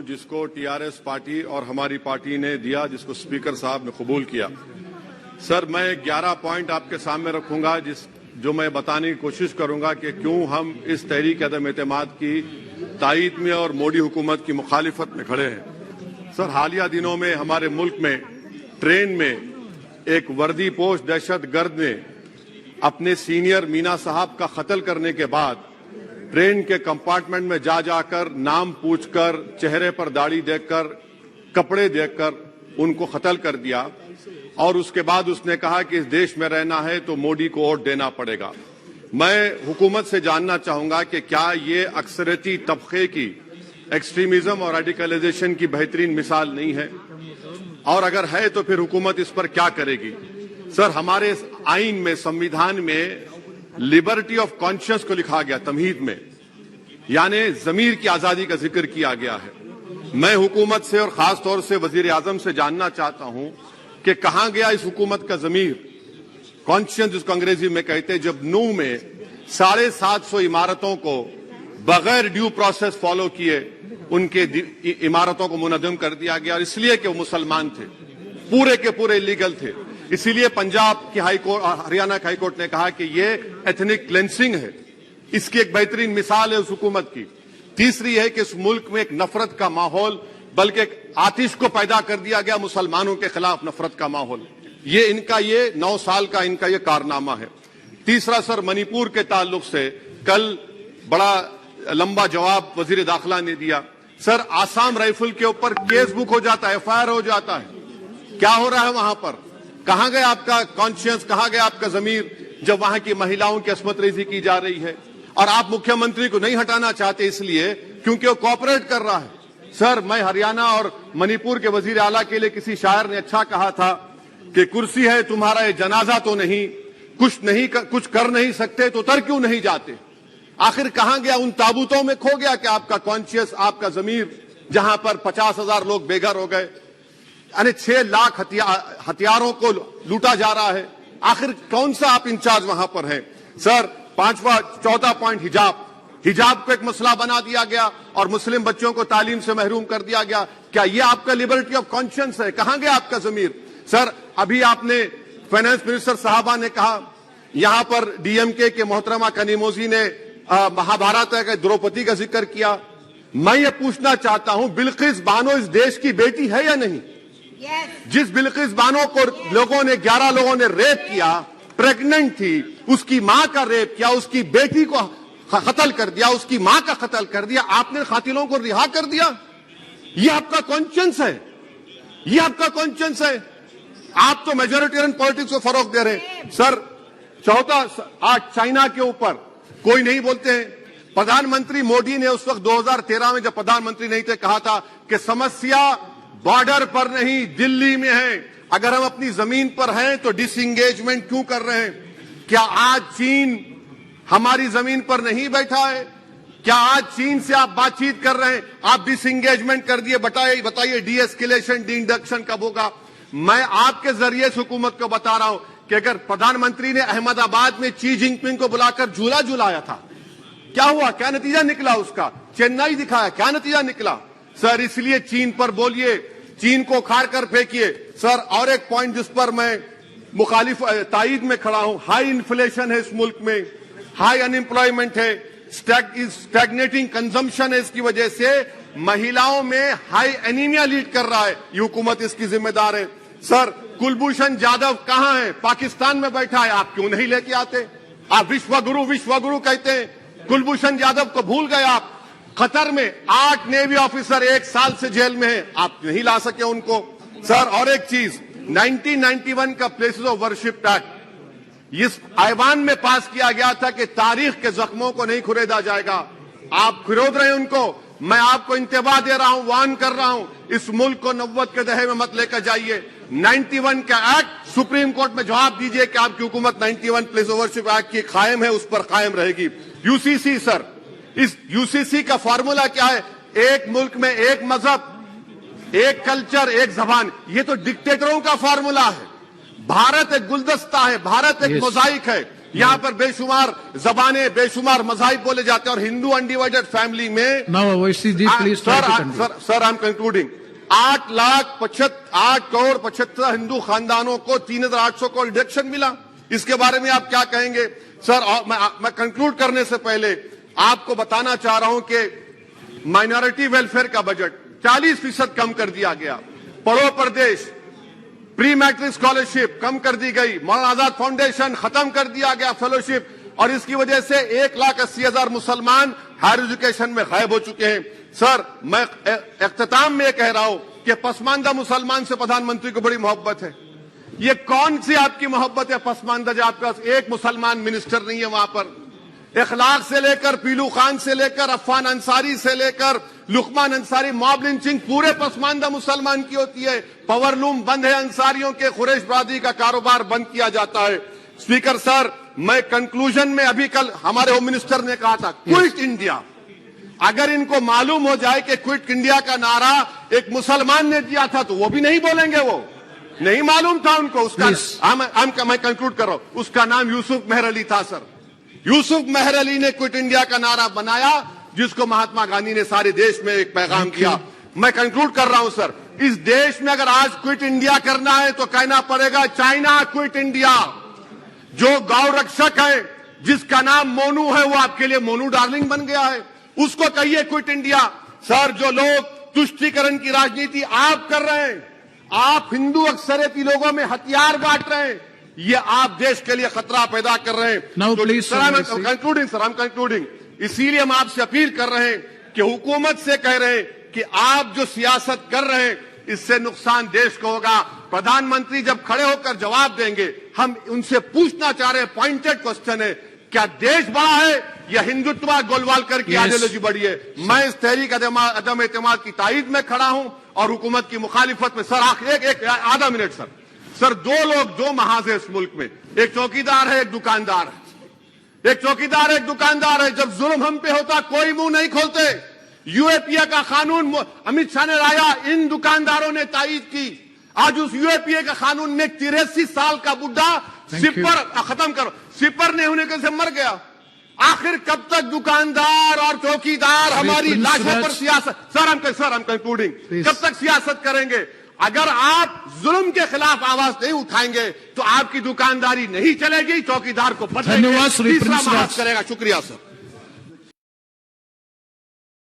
जिसको TRS party और हमारी पार्टी ने दिया, जिसको स्पीकर साहब ने कबूल किया। सर, मैं 11 पॉइंट आपके सामने रखूंगा जो मैं बताने की कोशिश करूंगा कि क्यों हम इस तहरीक अदम एतमाद की तायीद में और मोदी हुकूमत की मुखालिफत में खड़े हैं। सर, हालिया दिनों में हमारे मुल्क में ट्रेन में एक वर्दीपोश दहशतगर्द ने अपने सीनियर मीना साहब का कत्ल करने के बाद ट्रेन के कंपार्टमेंट में जाकर नाम पूछकर, चेहरे पर दाढ़ी देखकर, कपड़े देखकर उनको कत्ल कर दिया और उसके बाद उसने कहा कि इस देश में रहना है तो मोदी को वोट देना पड़ेगा। मैं हुकूमत से जानना चाहूंगा कि क्या ये अक्सरियती तबके की एक्सट्रीमिज्म और रेडिकलाइजेशन की बेहतरीन मिसाल नहीं है, और अगर है तो फिर हुकूमत इस पर क्या करेगी। सर, हमारे आइन में, संविधान में लिबर्टी ऑफ कॉन्शियस को लिखा गया, तमहीद में, यानी जमीर की आजादी का जिक्र किया गया है। मैं हुकूमत से और खास तौर से वजीर आजम से जानना चाहता हूं कि कहां गया इस हुकूमत का जमीर, कॉन्शियस जिसको अंग्रेजी में कहते हैं, जब नूह में 750 इमारतों को बगैर ड्यू प्रोसेस फॉलो किए उनके इमारतों को मुनज़्ज़म कर दिया गया, और इसलिए कि वो मुसलमान थे, पूरे के पूरे इलीगल थे। इसीलिए पंजाब की हाईकोर्ट और हरियाणा की हाईकोर्ट ने कहा कि ये एथनिक क्लेंसिंग है। इसकी एक बेहतरीन मिसाल है उस हुकूमत की। तीसरी है कि इस मुल्क में एक नफरत का माहौल, बल्कि एक आतिश को पैदा कर दिया गया, मुसलमानों के खिलाफ नफरत का माहौल। ये 9 साल का इनका ये कारनामा है। तीसरा, सर, मणिपुर के ताल्लुक से कल बड़ा लंबा जवाब वजीर दाखिला ने दिया। सर, आसाम राइफल के ऊपर केस बुक हो जाता है, FIR हो जाता है। क्या हो रहा है वहां पर? कहां गया आपका कॉन्शियस, कहां गया आपका जमीर, जब वहां की महिलाओं की अस्मत रेजी की जा रही है? और आप मुख्यमंत्री को नहीं हटाना चाहते इसलिए क्योंकि वो कोऑपरेट कर रहा है। सर, मैं हरियाणा और मणिपुर के वजीर आला के लिए किसी शायर ने अच्छा कहा था कि कुर्सी है तुम्हारा ये जनाजा तो नहीं, कुछ कर नहीं सकते तो उतर क्यों नहीं जाते। आखिर कहां गया? उन ताबूतों में खो गया कि आपका कॉन्शियस, आपका जमीर, जहां पर 50,000 लोग बेघर हो गए, यानी 6 लाख हथियारों को लूटा जा रहा है। आखिर कौन सा आप इंचार्ज वहां पर हैं? सर, 14 पॉइंट हिजाब को एक मसला बना दिया गया और मुस्लिम बच्चों को तालीम से महरूम कर दिया गया। क्या ये आपका लिबर्टी ऑफ कॉन्शियंस है? कहां गया आपका जमीर? सर, अभी आपने फाइनेंस मिनिस्टर साहबा ने कहा, यहां पर DMK के मोहतरमा कनीमोजी ने महाभारत के द्रौपदी का जिक्र किया। मैं ये पूछना चाहता हूं, बिल्किस बानो इस देश की बेटी है या नहीं? जिस बिल्किस बानो को 11 लोगों ने रेप किया, प्रेग्नेंट थी, उसकी मां का रेप किया, उसकी बेटी को कत्ल कर दिया, उसकी मां का कत्ल कर दिया, आपने कातिलों को रिहा कर दिया। ये आपका कॉन्शियंस है? ये आपका कॉन्शियंस है? आप तो मेजोरिटेरियन पॉलिटिक्स को फरोग दे रहे हैं। सर, आज चाइना के ऊपर कोई नहीं बोलते हैं। प्रधानमंत्री मोदी ने उस वक्त 2013 में, जब प्रधानमंत्री नहीं थे, कहा था कि समस्या बॉर्डर पर नहीं, दिल्ली में है। अगर हम अपनी जमीन पर हैं तो डिसएंगेजमेंट क्यों कर रहे हैं? क्या आज चीन हमारी जमीन पर नहीं बैठा है? क्या आज चीन से आप बातचीत कर रहे हैं? आप डिसएंगेजमेंट कर दिए। बताइए डीएस्केलेशन, डी इंडक्शन कब होगा? मैं आपके जरिए से हुकूमत को बता रहा हूं कि अगर प्रधानमंत्री ने अहमदाबाद में शी जिनपिंग को बुलाकर झूला झुलाया था, क्या हुआ? क्या नतीजा निकला उसका? चेन्नई दिखाया, क्या नतीजा निकला? सर, इसलिए चीन पर बोलिए, चीन को उखाड़ कर फेंकिए। सर, और एक पॉइंट जिस पर मैं मुखालिफ तायीद में खड़ा हूं, हाई इन्फ्लेशन है इस मुल्क में, हाई अनएम्प्लॉयमेंट है, स्टैग्नेटिंग कंजम्पशन है। इसकी वजह से महिलाओं में हाई एनीमिया लीड कर रहा है। ये हुकूमत इसकी जिम्मेदार है। सर, कुलभूषण जाधव कहां है? पाकिस्तान में बैठा है। आप क्यों नहीं लेके आते? आप विश्वगुरु कहते हैं, कुलभूषण जाधव को भूल गए आप। कतर में 8 नेवी ऑफिसर 1 साल से जेल में हैं, आप नहीं ला सके उनको। सर, और एक चीज, 1991 का प्लेसेस ऑफ वर्शिप एक्ट इस ऐवान में पास किया गया था कि तारीख के जख्मों को नहीं खुरेदा जाएगा। आप खुरोद रहे हैं उनको। मैं आपको इंतबाह दे रहा हूं, वार्न कर रहा हूं, इस मुल्क को 90 के दहे में मत लेकर जाइए। 91 का एक्ट सुप्रीम कोर्ट में जवाब दीजिए कि आपकी हुकूमत 91 प्लेस ऑफ वर्शिप एक्ट की कायम है, उस पर कायम रहेगी। UCC, सर, इस UCC का फॉर्मूला क्या है? एक मुल्क में एक मजहब, एक कल्चर, एक जबान। ये तो डिक्टेटरों का फॉर्मूला है। भारत एक गुलदस्ता है, भारत एक मोजाइक है। यहाँ पर बेशुमार जबानें, बेशुमार मज़ाहिब बोले जाते हैं और हिंदू अनडिवाइडेड फैमिली में sir I am concluding 8 crore 75 Hindu खानदानों को 3,800 करोड़ डिडक्शन मिला। इसके बारे में आप क्या कहेंगे सर? मैं कंक्लूड करने से पहले आपको बताना चाह रहा हूं कि माइनॉरिटी वेलफेयर का बजट 40% कम कर दिया गया। पढ़ो प्रदेश, प्री मैट्रिक स्कॉलरशिप कम कर दी गई, मौलाना आजाद फाउंडेशन खत्म कर दिया गया फेलोशिप, और इसकी वजह से 1,80,000 मुसलमान हायर एजुकेशन में गायब हो चुके हैं। सर मैं इख्तिताम में कह रहा हूं कि पसमानदा मुसलमान से प्रधानमंत्री को बड़ी मोहब्बत है। ये कौन सी आपकी मोहब्बत है पसमानदा, जो आपका एक मुसलमान मिनिस्टर नहीं है वहां पर? इखलाक से लेकर पीलू खान से लेकर अफान अंसारी से लेकर लुकमान अंसारी, मॉब लिंचिंग पूरे पसमानदा मुसलमान की होती है। पावरलूम बंद है, अंसारियों के कुरैश बरादरी का कारोबार बंद किया जाता है। स्पीकर सर, मैं कंक्लूजन में अभी कल हमारे होम मिनिस्टर ने कहा था क्विट इंडिया। अगर इनको मालूम हो जाए कि क्विट इंडिया का नारा एक मुसलमान ने दिया था तो वो भी नहीं बोलेंगे, वो नहीं मालूम था उनको। उसका मैं कंक्लूड कर रहा हूं, उसका नाम यूसुफ मेहर अली था सर। यूसुफ मेहर अली ने क्विट इंडिया का नारा बनाया, जिसको महात्मा गांधी ने सारे देश में एक पैगाम किया। मैं कंक्लूड कर रहा हूं सर, इस देश में अगर आज क्विट इंडिया करना है तो कहना पड़ेगा चाइना क्विट इंडिया। जो गौ रक्षक है जिसका नाम मोनू है, वो आपके लिए मोनू डार्लिंग बन गया है, उसको कहिए क्विट इंडिया। सर जो लोग तुष्टीकरण की राजनीति आप कर रहे हैं, आप हिंदू अक्सरियती लोगों में हथियार बांट रहे हैं, ये आप देश के लिए खतरा पैदा कर रहे हैं। तो सर आई एम कंक्लूडिंग, इसीलिए हम आपसे अपील कर रहे हैं कि हुकूमत से कह रहे हैं कि आप जो सियासत कर रहे हैं इससे नुकसान देश को होगा। प्रधानमंत्री जब खड़े होकर जवाब देंगे, हम उनसे पूछना चाह रहे हैं, पॉइंटेड क्वेश्चन है, क्या देश बड़ा है या हिंदुत्व गोलवालकर की आइडियोलॉजी बड़ी है? मैं इस तहरीक अदम एतमाद की तायद में खड़ा हूं और हुकूमत की मुखालिफत में। सर एक आधा मिनट सर, दो लोग, दो महाज है इस मुल्क में, एक चौकीदार है, एक दुकानदार है। एक चौकीदार है, एक दुकानदार है। जब जुल्म हम पे होता कोई मुंह नहीं खोलते। यूएपीए का कानून अमित शाह ने लाया, इन दुकानदारों ने तायद की। आज उस यूएपीए का कानून में 83 साल का बुढ़ा सिपर खत्म करो, सिपर नहीं होने के से मर गया। आखिर कब तक दुकानदार और चौकीदार हमारी लाशों पर सियासत? सर हम कंक्लूडिंग, कब तक सियासत करेंगे? अगर आप जुल्म के खिलाफ आवाज नहीं उठाएंगे तो आपकी दुकानदारी नहीं चलेगी, चौकीदार को बदलेंगे, तीसरा महाज करेगा। शुक्रिया सर।